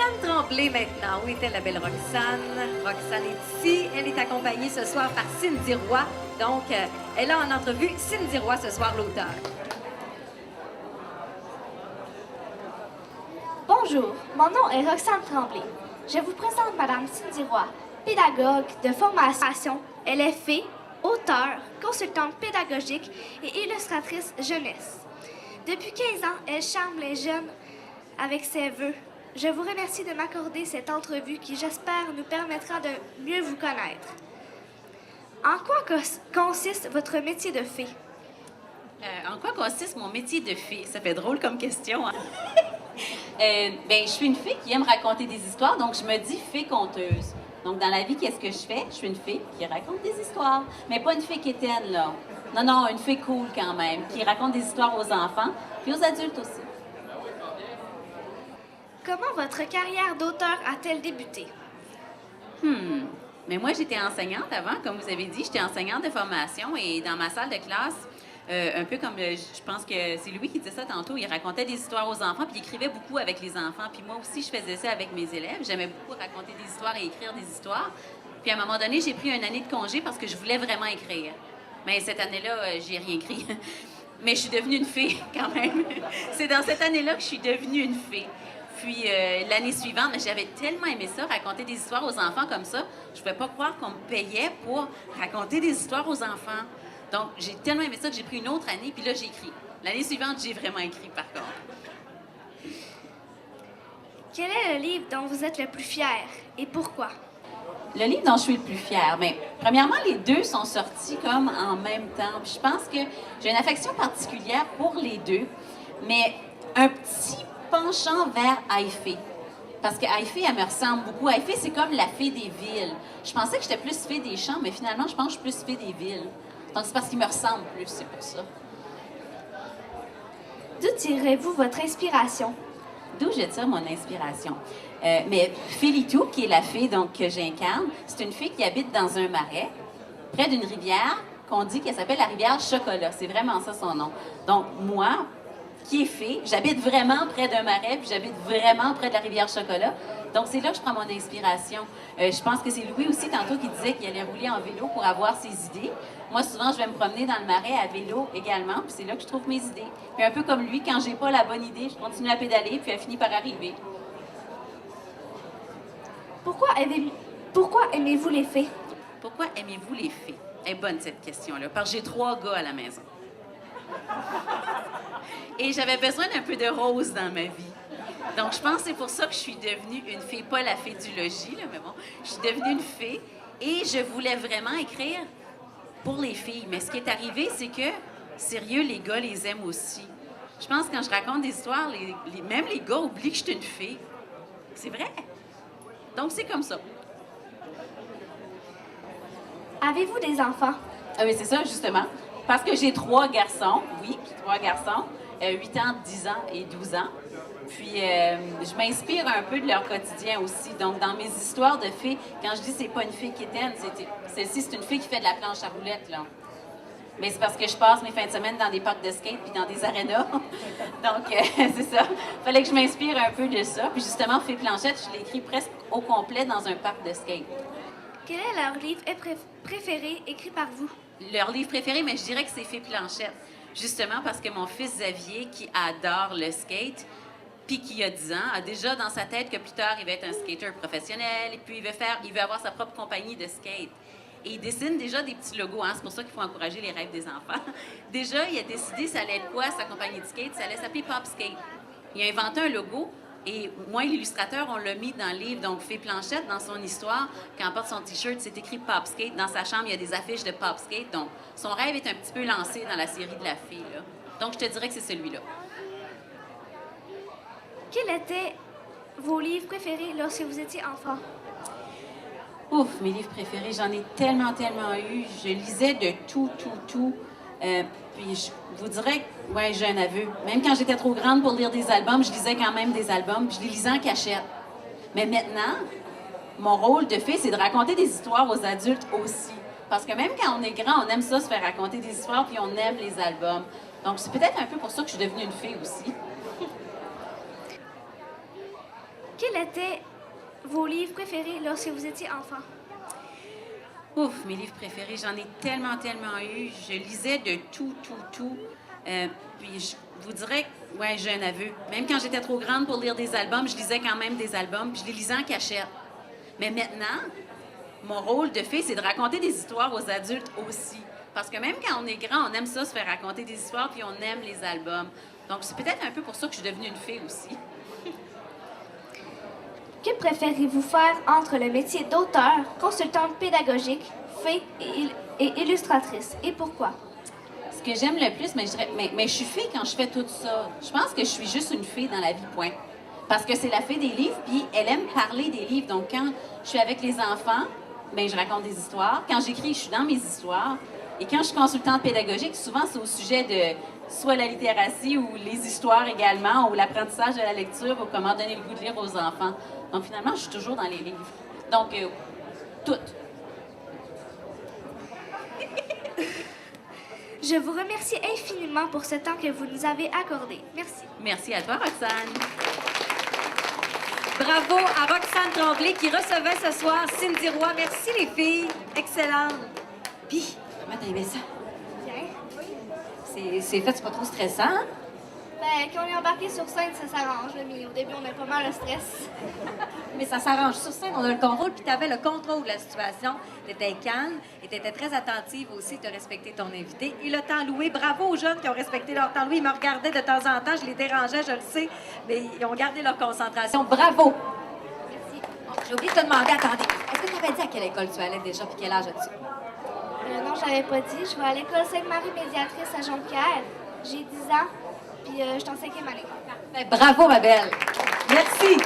Roxane Tremblay maintenant. Où était la belle Roxane? Roxane est ici. Elle est accompagnée ce soir par Cindy Roy. Donc, elle a en entrevue Cindy Roy ce soir, l'auteur. Bonjour, mon nom est Roxane Tremblay. Je vous présente Madame Cindy Roy, pédagogue de formation. Elle est fée, auteure, consultante pédagogique et illustratrice jeunesse. Depuis 15 ans, elle charme les jeunes avec ses vœux. Je vous remercie de m'accorder cette entrevue qui, j'espère, nous permettra de mieux vous connaître. En quoi consiste votre métier de fée? En quoi consiste mon métier de fée? Ça fait drôle comme question, hein? Je suis une fée qui aime raconter des histoires, donc je me dis fée conteuse. Donc, dans la vie, qu'est-ce que je fais? Je suis une fée qui raconte des histoires. Mais pas une fée quétaine, là. Non, une fée cool quand même, qui raconte des histoires aux enfants, puis aux adultes aussi. Comment votre carrière d'auteur a-t-elle débuté? Mais moi, j'étais enseignante avant, comme vous avez dit. J'étais enseignante de formation et dans ma salle de classe, un peu comme, je pense que c'est Louis qui disait ça tantôt, il racontait des histoires aux enfants, puis il écrivait beaucoup avec les enfants. Puis moi aussi, je faisais ça avec mes élèves. J'aimais beaucoup raconter des histoires et écrire des histoires. Puis à un moment donné, j'ai pris une année de congé parce que je voulais vraiment écrire. Mais cette année-là, j'ai rien écrit. Mais je suis devenue une fée, quand même. C'est dans cette année-là que je suis devenue une fée. Puis l'année suivante, j'avais tellement aimé ça, raconter des histoires aux enfants comme ça. Je ne pouvais pas croire qu'on me payait pour raconter des histoires aux enfants. Donc, j'ai tellement aimé ça que j'ai pris une autre année, puis là, j'ai écrit. L'année suivante, j'ai vraiment écrit, par contre. Quel est le livre dont vous êtes le plus fier et pourquoi? Le livre dont je suis le plus fière, bien, premièrement, les deux sont sortis comme en même temps. Puis je pense que j'ai une affection particulière pour les deux, mais un petit penchant vers Haïfé. Parce que Haïfé, elle me ressemble beaucoup. Haïfé, c'est comme la fée des villes. Je pensais que j'étais plus fée des champs, mais finalement, je pense que je suis plus fée des villes. Donc, c'est parce qu'il me ressemble plus, c'est pour ça. D'où tirez-vous votre inspiration? D'où je tire mon inspiration? Mais Félitou, qui est la fée donc, que j'incarne, c'est une fée qui habite dans un marais, près d'une rivière, qu'on dit qu'elle s'appelle la rivière Chocolat. C'est vraiment ça son nom. Donc, moi, qui est fée, j'habite vraiment près d'un marais, puis j'habite vraiment près de la rivière Chocolat. Donc, c'est là que je prends mon inspiration. Je pense que c'est Louis aussi, tantôt, qui disait qu'il allait rouler en vélo pour avoir ses idées. Moi, souvent, je vais me promener dans le marais à vélo également, puis c'est là que je trouve mes idées. Puis un peu comme lui, quand j'ai pas la bonne idée, je continue à pédaler, puis elle finit par arriver. Pourquoi aimez-vous les fées? Pourquoi aimez-vous les fées? Elle est bonne, cette question-là, parce que j'ai 3 gars à la maison. Et j'avais besoin d'un peu de rose dans ma vie. Donc, je pense que c'est pour ça que je suis devenue une fée, pas la fée du logis, là, mais bon, je suis devenue une fée et je voulais vraiment écrire pour les filles. Mais ce qui est arrivé, c'est que, sérieux, les gars les aiment aussi. Je pense que quand je raconte des histoires, même les gars oublient que je suis une fée. C'est vrai. Donc, c'est comme ça. Avez-vous des enfants? Ah oui, c'est ça, justement. Parce que j'ai 3 garçons, oui, 3 garçons, 8 ans, 10 ans et 12 ans. Puis, je m'inspire un peu de leur quotidien aussi. Donc, dans mes histoires de fées, quand je dis c'est pas une fée quétaine, celle-ci, c'est une fée qui fait de la planche à roulettes, là. Mais c'est parce que je passe mes fins de semaine dans des parcs de skate puis dans des arénas. Donc, c'est ça. Fallait que je m'inspire un peu de ça. Puis, justement, Fée Planchette, je l'ai écrit presque au complet dans un parc de skate. Quel est leur livre préféré écrit par vous? Leur livre préféré, mais je dirais que c'est Fée Planchette. Justement parce que mon fils Xavier, qui adore le skate, puis qui a 10 ans, a déjà dans sa tête que plus tard, il va être un skater professionnel, et puis il veut avoir sa propre compagnie de skate. Et il dessine déjà des petits logos, hein? C'est pour ça qu'il faut encourager les rêves des enfants. Déjà, il a décidé ça allait être quoi, sa compagnie de skate? Ça allait s'appeler Pop Skate. Il a inventé un logo, et moi, l'illustrateur, on l'a mis dans le livre. Donc, Fée Planchette, dans son histoire, quand elle porte son T-shirt, c'est écrit Pop Skate. Dans sa chambre, il y a des affiches de Pop Skate. Donc, son rêve est un petit peu lancé dans la série de la fée, là. Donc, je te dirais que c'est celui-là. Quels étaient vos livres préférés lorsque vous étiez enfant? Ouf, mes livres préférés, j'en ai tellement eu. Je lisais de tout. Puis je vous dirais que, ouais, j'ai un aveu. Même quand j'étais trop grande pour lire des albums, je lisais quand même des albums, puis je les lisais en cachette. Mais maintenant, mon rôle de fée, c'est de raconter des histoires aux adultes aussi. Parce que même quand on est grand, on aime ça, se faire raconter des histoires, puis on aime les albums. Donc, c'est peut-être un peu pour ça que je suis devenue une fée aussi. Quels étaient vos livres préférés lorsque vous étiez enfant? Ouf, mes livres préférés, j'en ai tellement, tellement eu. Je lisais de tout, tout, tout. Puis je vous dirais, ouais, j'ai un aveu. Même quand j'étais trop grande pour lire des albums, je lisais quand même des albums, puis je les lisais en cachette. Mais maintenant, mon rôle de fille, c'est de raconter des histoires aux adultes aussi. Parce que même quand on est grand, on aime ça, se faire raconter des histoires, puis on aime les albums. Donc, c'est peut-être un peu pour ça que je suis devenue une fille aussi. Que préférez-vous faire entre le métier d'auteur, consultante pédagogique, fée et illustratrice? Et pourquoi? Ce que j'aime le plus, mais je dirais, mais je suis fille quand je fais tout ça. Je pense que je suis juste une fille dans la vie, point. Parce que c'est la fée des livres, puis elle aime parler des livres. Donc, quand je suis avec les enfants, bien, je raconte des histoires. Quand j'écris, je suis dans mes histoires. Et quand je suis consultante pédagogique, souvent, c'est au sujet de soit la littératie ou les histoires également, ou l'apprentissage de la lecture, ou comment donner le goût de lire aux enfants. Donc, finalement, je suis toujours dans les livres. Donc, toutes. Je vous remercie infiniment pour ce temps que vous nous avez accordé. Merci. Merci à toi, Roxane. Bravo à Roxane Tremblay qui recevait ce soir Cindy Roy. Merci les filles. Excellente. Puis, comment t'as aimé ça? Bien. C'est fait, c'est pas trop stressant, hein? Ben, quand on est embarqué sur scène, ça s'arrange, mais au début, on a pas mal de stress. Mais ça s'arrange sur scène, on a le contrôle, puis tu avais le contrôle de la situation. Tu étais calme et tu étais très attentive aussi, tu as respecté ton invité. Et le temps loué, bravo aux jeunes qui ont respecté leur temps loué. Ils me regardaient de temps en temps, je les dérangeais, je le sais, mais ils ont gardé leur concentration. Bravo! Merci. J'ai oublié de te demander, attendez, est-ce que tu avais dit à quelle école tu allais déjà, puis quel âge as-tu? Non, j'avais pas dit. Je vais à l'école Sainte-Marie Médiatrice à Jonquière. J'ai 10 ans, puis je suis en 5e année. Ben, bravo, ma belle! Merci!